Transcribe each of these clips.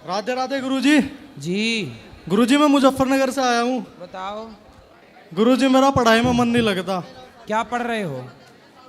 राधे राधे गुरुजी। जी गुरुजी मैं मुजफ्फरनगर से आया हूँ। बताओ, गुरुजी मेरा पढ़ाई में मन नहीं लगता। क्या पढ़ रहे हो?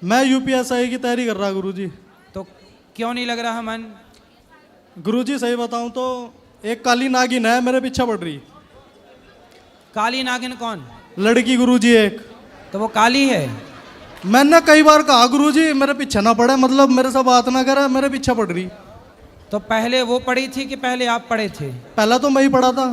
मैं यूपीएसआई की तैयारी कर रहा गुरुजी। तो क्यों नहीं लग रहा मन? गुरुजी सही बताऊं तो एक काली नागिन है मेरे पीछे पड़ रही। काली नागिन कौन? लड़की गुरुजी एक। तो वो काली है? मैंने कई बार कहा गुरुजी मेरे पीछे ना पड़े, मतलब मेरे से बात ना करे, मेरे पीछे पड़ रही। तो पहले वो पढ़ी थी कि पहले आप पढ़े थे? पहला तो मैं ही पढ़ा था।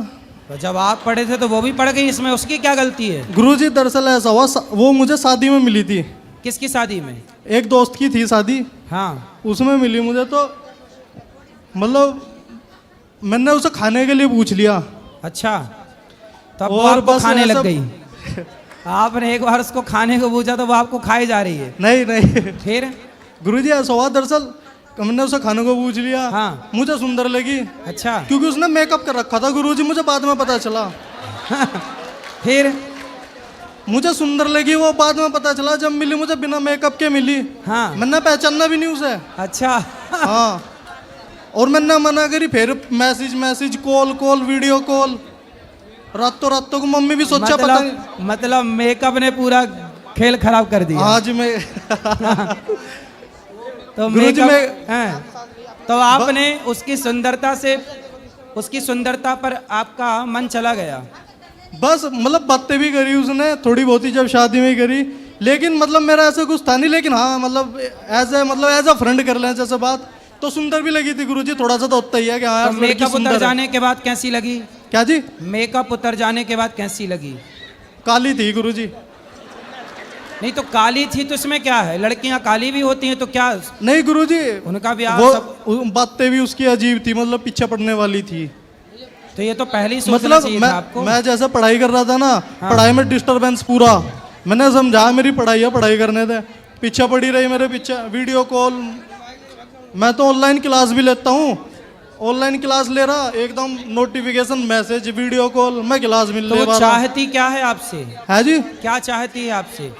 तो जब आप पढ़े थे तो वो भी पढ़ गई, इसमें उसकी क्या गलती है? गुरुजी दरअसल ऐसा हुआ, वो मुझे शादी में मिली थी। किसकी शादी में? एक दोस्त की थी शादी, हाँ। उसमें मिली मुझे। तो मतलब मैंने उसे खाने के लिए पूछ लिया। अच्छा, तब वो और आपको बस खाने लग ऐसा- गई। आपने एक बार उसको खाने को पूछा तो वो आपको खाई जा रही है। नहीं नहीं फिर? गुरुजी ऐसा हुआ, दरअसल हमने उसे खाने को पूछ लिया। हाँ। मुझे सुंदर लगी अच्छा। क्योंकि उसने मेकअप कर रखा था गुरुजी, मुझे बाद में पता चला। फिर? मुझे सुंदर लगी वो, बाद में पता चला जब मिली मुझे बिना मेकअप के मिली। हाँ। मैंने पहचानना भी नहीं उसे। अच्छा। हाँ, और मैंने मना करी, फिर मैसेज कॉल वीडियो कॉल, रातों को मम्मी भी सोचा पता नहीं। मतलब मेकअप ने पूरा खेल खराब कर दिया। आज मैं तो गुरुजी मेकअप हैं। तो आपने उसकी सुंदरता पर आपका मन चला गया। बस मतलब बातें भी करी उसने थोड़ी बहुत ही, जब शादी में ही करी, लेकिन मतलब मेरा ऐसा कुछ था नहीं। लेकिन हाँ मतलब एज अ फ्रेंड कर लें जैसे बात, तो सुंदर भी लगी थी गुरुजी। थोड़ा सा तो होता ही है कि हाँ तो यार लड़की मेकअप सुंदर उतर है। जाने के बाद कैसी लगी? क्या जी? मेकअप उतर जाने के बाद कैसी लगी? काली थी गुरुजी। नहीं तो काली थी तो इसमें क्या है, लड़कियां काली भी होती हैं तो क्या? नहीं गुरुजी, उनका ब्याह वो सब। बातें भी उसकी अजीब थी, मतलब पीछे पड़ने वाली थी। तो ये तो पहले ही सोचना मतलब चाहिए था आपको। मैं जैसे पढ़ाई कर रहा था ना, हाँ। पढ़ाई में डिस्टरबेंस पूरा। मैंने समझा मेरी पढ़ाई है, पढ़ाई करने दे। पीछे पड़ी रही मेरे पीछे, वीडियो कॉल। मैं तो ऑनलाइन क्लास भी लेता हूँ, ऑनलाइन क्लास ले रहा, एकदम नोटिफिकेशन मैसेज वीडियो कॉल, मैं क्लास मिल तो ले वो चाहती क्या है आपसे? है जी। क्या चाहती है आपसे?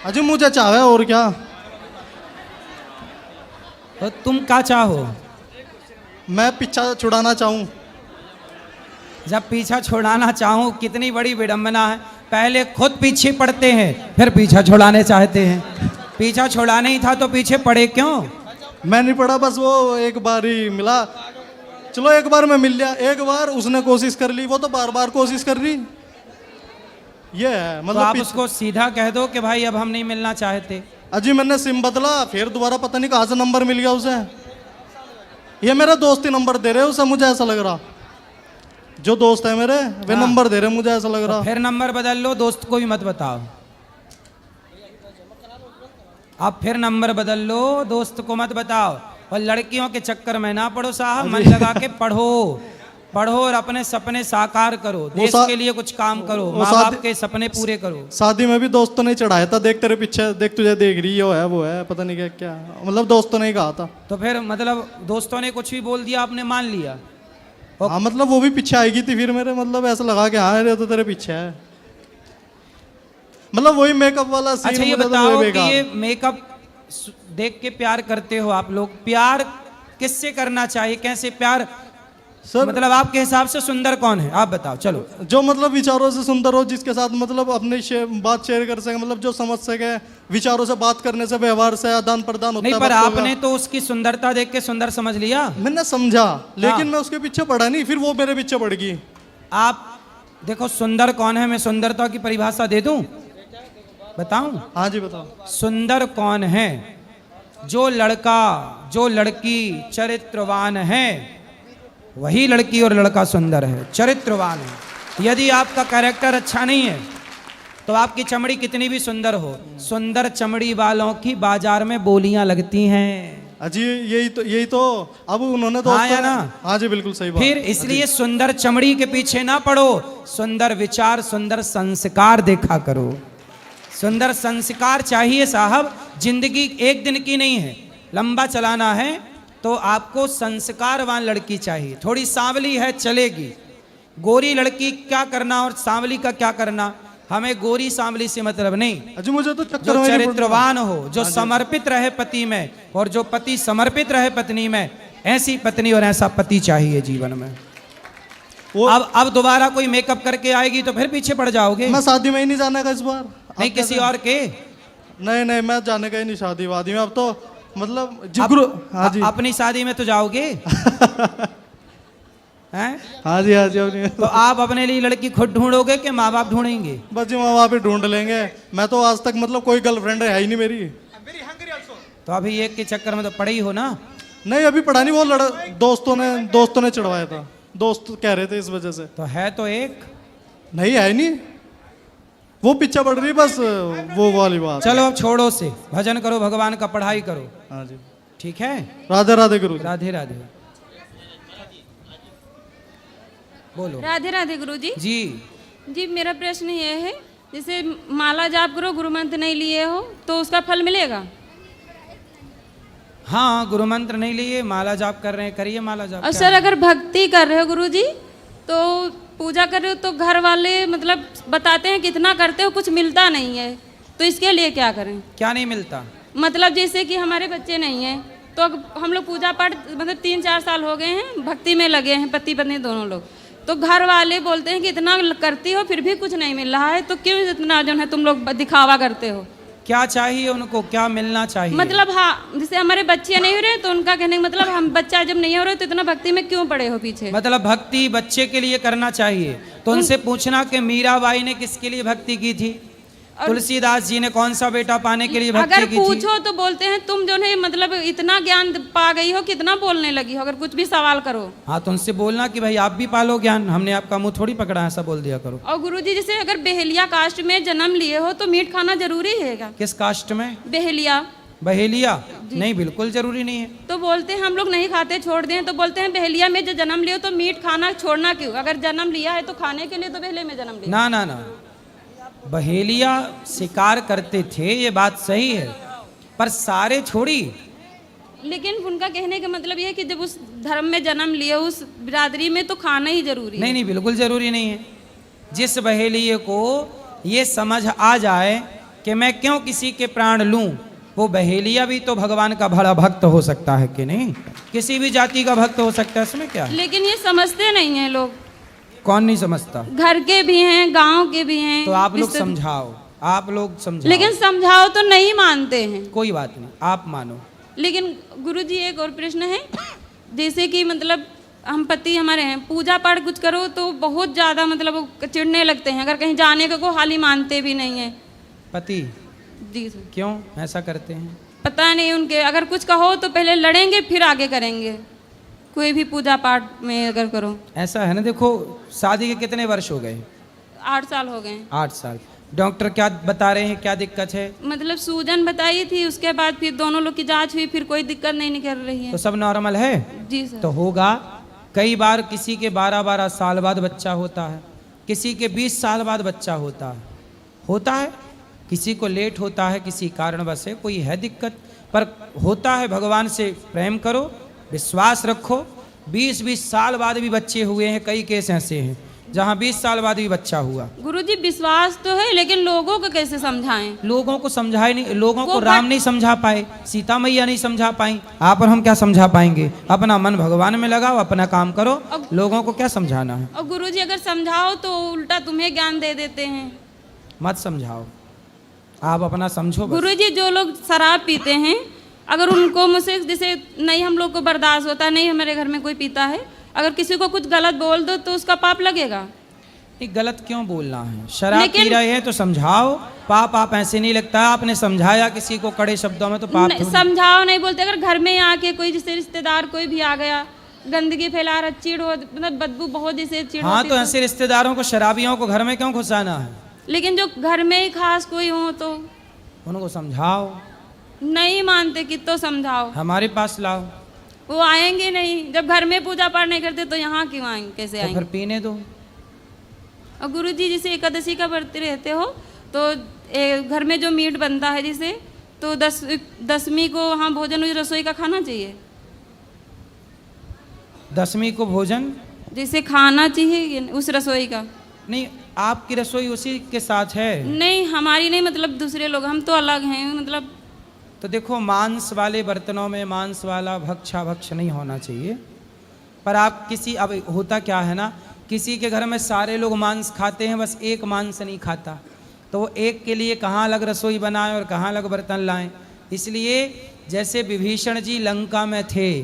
अजी मुझे चाहे और क्या। तो तुम क्या चाहो? मैं पीछा छुड़ाना चाहूँ। जब पीछा छुड़ाना चाहूं, कितनी बड़ी विडंबना है। पहले खुद पीछे पड़ते हैं फिर पीछा छुड़ाने चाहते हैं। पीछा छुड़ाना ही था तो पीछे पड़े क्यों? मैं नहीं पढ़ा, बस वो एक बार ही मिला। चलो एक बार मैं मिल लिया, एक बार उसने कोशिश कर ली, वो तो बार बार कोशिश कर रही। ये है तो मतलब आप उसको सीधा कह दो कि भाई अब हम नहीं मिलना चाहते। अजी मैंने सिम बदला, फिर दोबारा पता नहीं कहाँ से नंबर मिल गया उसे। ये मेरा दोस्त ही नंबर दे रहे उसे, मुझे ऐसा लग रहा। जो दोस्त है मेरे वे हाँ। नंबर दे रहे, मुझे ऐसा लग रहा। फिर नंबर बदल लो, दोस्त को भी मत बताओ। आप फिर नंबर बदल लो, दोस्त को मत बताओ। और लड़कियों के चक्कर में ना पढ़ो साहब, मन लगा के पढ़ो और अपने सपने साकार करो। देश के लिए कुछ काम करो, माँ बाप के सपने पूरे करो। शादी में भी दोस्त तो नहीं चढ़ाया था, देख तेरे पीछे, देख तुझे देख रही है वो है पता नहीं क्या क्या, मतलब दोस्त तो नहीं कहा था। तो फिर मतलब दोस्तों ने कुछ भी बोल दिया, आपने मान लिया? हाँ मतलब वो भी पीछे आएगी थी फिर मेरे, मतलब ऐसा लगा कि हाँ अरे तो तेरे पीछे है, मतलब वही मेकअप वाला सीन। अच्छा ये मुझे तो बताओ वही कि बेकार। ये मेकअप देख के प्यार करते हो आप लोग? प्यार किससे करना चाहिए, कैसे प्यार? सर मतलब आपके हिसाब से सुंदर कौन है, आप बताओ। चलो, जो मतलब विचारों से सुंदर हो, जिसके साथ मतलब अपनी बात शेयर कर सके, मतलब जो समझ सके, विचारों से बात करने से, व्यवहार से आदान प्रदान होता है। नहीं पर बातों का। आपने तो उसकी सुंदरता देख के सुंदर समझ लिया। मैंने समझा, लेकिन हाँ। मैं उसके पीछे पड़ा नहीं, फिर वो मेरे पीछे पड़ गई। आप देखो सुंदर कौन है, मैं सुंदरता की परिभाषा दे दूं, बताऊं? हाँ जी बताओ। सुंदर कौन है? जो लड़का जो लड़की चरित्रवान है, वही लड़की और लड़का सुंदर है, चरित्रवान है। यदि आपका कैरेक्टर अच्छा नहीं है तो आपकी चमड़ी कितनी भी सुंदर हो, सुंदर चमड़ी वालों की बाजार में बोलियां लगती हैं। अजी यही तो अब उन्होंने तो हाँ या ना? हाँ जी बिल्कुल सही बात। फिर इसलिए सुंदर चमड़ी के पीछे ना पड़ो, सुंदर विचार, सुंदर संस्कार देखा करो। सुंदर संस्कार चाहिए साहब, जिंदगी एक दिन की नहीं है, लंबा चलाना है तो आपको संस्कारवान लड़की चाहिए। थोड़ी सांवली है चलेगी, गोरी लड़की क्या करना और सांवली का क्या करना, हमें गोरी सांवली से मतलब नहीं। अजी मुझे तो चक्कर जो में नहीं पड़ चरित्रवान हो, जो हाँ जी। समर्पित रहे पति में, और जो पति समर्पित रहे पत्नी में, ऐसी पत्नी और ऐसा पति चाहिए जीवन में। वो- अब दोबारा कोई मेकअप करके आएगी तो फिर पीछे पड़ जाओगे। मैं शादी में ही नहीं जाने का इस बार। नहीं अब किसी कैसे- और के। नहीं नहीं, मैं जाने का ही नहीं शादी वादी में अब तो, मतलब जी अब- गुरु। हाँ जी अपनी शादी में तो जाओगे हैं? हाँ जी हाँ जी अपनी तो आप अपने लिए लड़की खुद ढूंढोगे कि माँ बाप ढूंढेंगे? बस जी माँ बाप ही ढूंढ लेंगे। मैं तो आज तक मतलब कोई गर्लफ्रेंड है ही नहीं मेरी। तो अभी एक के चक्कर में तो पड़े ही हो ना। नहीं अभी पढ़ा नहीं, वो दोस्तों ने चढ़वाया था, दोस्त कह रहे थे इस वजह से। तो है तो एक। नहीं है ही नहीं, वो पीछे पड़ रही बस, वो वाली बात। चलो अब छोड़ो से, भजन करो, भगवान का पढ़ाई करो। हाँ जी, ठीक है, राधे राधे गुरु जी। राधे राधे। बोलो। राधे राधे गुरुजी। जी जी मेरा प्रश्न ये है, जैसे माला जाप करो, गुरु मंत्र नहीं लिए हो तो उसका फल मिलेगा? हाँ, गुरु मंत्र नहीं लिए, माला जाप कर रहे हैं, करिए माला जाप। और क्या सर है? अगर भक्ति कर रहे हो गुरुजी, तो पूजा कर रहे हो तो घर वाले मतलब बताते हैं कितना करते हो, कुछ मिलता नहीं है, तो इसके लिए क्या करें? क्या नहीं मिलता? मतलब जैसे कि हमारे बच्चे नहीं हैं, तो हम लोग पूजा पाठ मतलब 3-4 साल हो गए हैं, भक्ति में लगे हैं, पति पत्नी दोनों लोग, तो घर वाले बोलते हैं कि इतना करती हो फिर भी कुछ नहीं मिल रहा है, तो क्यों इतना जो है तुम लोग दिखावा करते हो? क्या चाहिए उनको, क्या मिलना चाहिए? मतलब हाँ, जैसे हमारे बच्चे नहीं हो रहे तो उनका कहने का मतलब हम बच्चा जब नहीं हो रहे तो इतना भक्ति में क्यों पड़े हो पीछे? मतलब भक्ति बच्चे के लिए करना चाहिए, तो उनसे पूछना कि मीराबाई ने किसके लिए भक्ति की थी, तुलसीदास जी ने कौन सा बेटा पाने के लिए भक्ति अगर की थी? पूछो तो बोलते हैं तुम जो है मतलब इतना ज्ञान पा गई हो, कितना बोलने लगी हो, अगर कुछ भी सवाल करो। हाँ, तो उनसे बोलना कि भाई आप भी पालो ज्ञान, हमने आपका मुंह थोड़ी पकड़ा, ऐसा बोल दिया करो। और गुरुजी जैसे अगर बेहलिया कास्ट में जन्म लिए हो तो मीट खाना जरूरी है क्या? किस कास्ट में? बेहलिया। बहेलिया? नहीं, बिल्कुल जरूरी नहीं है। तो बोलते हैं हम लोग नहीं खाते, छोड़ दें, तो बोलते हैं बहेलिया में जो जन्म लियो तो मीट खाना छोड़ना क्यों? अगर जन्म लिया है तो खाने के लिए, तो बहेले में जन्म लिया। ना ना ना, बहेलिया शिकार करते थे, ये बात सही है, पर सारे छोड़ी। लेकिन उनका कहने का मतलब ये है कि जब उस धर्म में जन्म लिए, उस बिरादरी में, तो खाना ही जरूरी है। नहीं नहीं, बिल्कुल जरूरी नहीं है। जिस बहेलिये को ये समझ आ जाए कि मैं क्यों किसी के प्राण लूं, वो बहेलिया भी तो भगवान का बड़ा भक्त हो सकता है कि नहीं? किसी भी जाति का भक्त हो सकता है, इसमें क्या है? लेकिन ये समझते नहीं हैं लोग। कौन नहीं समझता? घर के भी हैं, गांव के भी हैं। तो आप लोग रिश्ते- समझाओ, आप लोग समझाओ। लेकिन समझाओ तो नहीं मानते हैं। कोई बात नहीं, आप मानो। लेकिन गुरुजी एक और प्रश्न है, जैसे कि मतलब हम पति हमारे हैं, पूजा पाठ कुछ करो तो बहुत ज़्यादा मतलब वो चिढ़ने लगते हैं, अगर कहीं जाने को हाल ही मानते भी नहीं है। पति जी सर। क्यों ऐसा करते हैं? पता नहीं, उनके अगर कुछ कहो तो पहले लड़ेंगे फिर आगे करेंगे, कोई भी पूजा पाठ में अगर करो। ऐसा है ना, देखो शादी के कितने वर्ष हो गए? 8 साल हो गए। 8 साल। डॉक्टर क्या बता रहे हैं, क्या दिक्कत है? मतलब सूजन बताई थी, उसके बाद फिर दोनों लोग की जांच हुई, फिर कोई दिक्कत नहीं निकल रही है। तो सब नॉर्मल है? जी सर। तो होगा। कई बार किसी के 12-12 साल बाद बच्चा होता है, किसी के 20 साल बाद बच्चा होता है, किसी को लेट होता है, किसी कारणवश है, कोई है दिक्कत, पर होता है। भगवान से प्रेम करो, विश्वास रखो। 20-20 साल बाद भी बच्चे हुए हैं, कई केस ऐसे हैं जहाँ 20 साल बाद भी बच्चा हुआ। गुरुजी विश्वास तो है, लेकिन लोगों को कैसे समझाएं? लोगों को समझाए नहीं, लोगों वो को राम नहीं समझा पाए, सीता मैया नहीं समझा पाई, आप और हम क्या समझा पाएंगे? अपना मन भगवान में लगाओ, अपना काम करो, लोगों को क्या समझाना है? और गुरुजी अगर समझाओ तो उल्टा तुम्हें ज्ञान दे देते हैं। मत समझाओ, आप अपना समझो बस। गुरुजी जो लोग शराब पीते हैं, अगर उनको मुझसे जैसे नहीं हम लोग को बर्दाश्त होता, नहीं हमारे घर में कोई पीता है, अगर किसी को कुछ गलत बोल दो तो उसका पाप लगेगा। नहीं, गलत क्यों बोलना है? शराब लेकिन- पी रहे हैं तो समझाओ, पाप आप ऐसे नहीं लगता। आपने समझाया किसी को कड़े शब्दों में तो पाप थोड़ी। समझाओ नहीं बोलते, अगर घर में आके कोई जैसे रिश्तेदार कोई भी आ गया, गंदगी फैला रहा, चिड़ हो, मतलब बदबू बहुत जैसे चिड़ हाँ, होती तो ऐसे रिश्तेदारों को, शराबियों को घर में क्यों घुसाना है? लेकिन जो घर में ही खास कोई हो तो उनको समझाओ, नहीं मानते, कि तो समझाओ। हमारे पास लाओ, वो आएंगे नहीं, जब घर में पूजा पाठ नहीं करते तो यहाँ क्यों आएंगे, कैसे तो फिर आएंगे? पीने दो। और गुरुजी जैसे एकादशी का व्रत रहते हो तो घर में जो मीट बनता है जिसे, तो 10वीं को वहाँ भोजन उस रसोई का खाना चाहिए, 10वीं को भोजन जैसे खाना चाहिए उस रसोई का। नहीं, आपकी रसोई उसी के साथ है। नहीं हमारी नहीं, मतलब दूसरे लोग, हम तो अलग हैं मतलब। तो देखो, मांस वाले बर्तनों में मांस वाला भक्ष नहीं होना चाहिए। पर आप किसी, अब होता क्या है ना किसी के घर में सारे लोग मांस खाते हैं, बस एक मांस नहीं खाता, तो वो एक के लिए कहाँ अलग रसोई बनाएं और कहाँ अलग बर्तन लाएं। इसलिए जैसे विभीषण जी लंका में थे,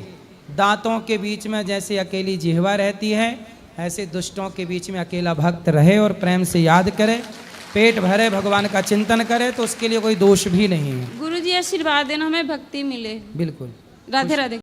दांतों के बीच में जैसे अकेली जिह्वा रहती है, ऐसे दुष्टों के बीच में अकेला भक्त रहे और प्रेम से याद करे, पेट भरे, भगवान का चिंतन करे, तो उसके लिए कोई दोष भी नहीं है। गुरु जी आशीर्वाद देना, हमें भक्ति मिले। बिल्कुल। राधे राधे।